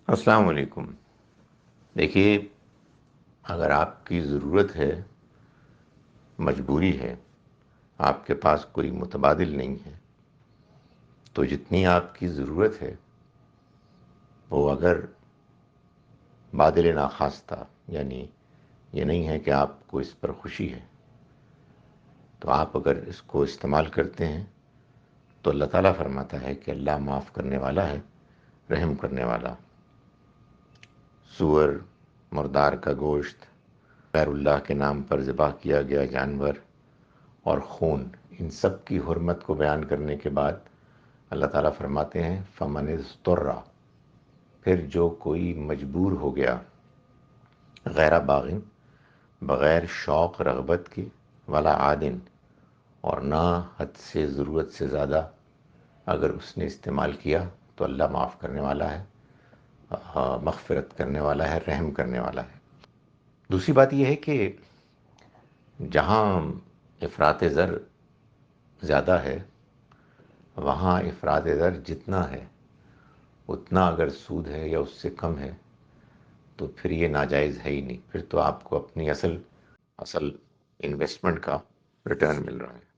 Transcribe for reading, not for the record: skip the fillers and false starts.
السلام علیکم۔ دیکھیے، اگر آپ کی ضرورت ہے، مجبوری ہے، آپ کے پاس کوئی متبادل نہیں ہے، تو جتنی آپ کی ضرورت ہے وہ اگر بادل ناخواستہ، یعنی یہ نہیں ہے کہ آپ کو اس پر خوشی ہے، تو آپ اگر اس کو استعمال کرتے ہیں تو اللہ تعالیٰ فرماتا ہے کہ اللہ معاف کرنے والا ہے، رحم کرنے والا۔ سور، مردار کا گوشت، غیر اللہ کے نام پر ذبح کیا گیا جانور اور خون، ان سب کی حرمت کو بیان کرنے کے بعد اللہ تعالیٰ فرماتے ہیں فَمَنِ اضْطُرَّ، پھر جو کوئی مجبور ہو گیا، غیر باغن، بغیر شوق رغبت کے، ولا عادن، اور نہ حد سے ضرورت سے زیادہ اگر اس نے استعمال کیا، تو اللہ معاف کرنے والا ہے، مغفرت کرنے والا ہے، رحم کرنے والا ہے۔ دوسری بات یہ ہے کہ جہاں افراط زر زیادہ ہے، وہاں افراط زر جتنا ہے اتنا اگر سود ہے یا اس سے کم ہے تو پھر یہ ناجائز ہے ہی نہیں، پھر تو آپ کو اپنی اصل انویسٹمنٹ کا ریٹرن مل رہا ہے۔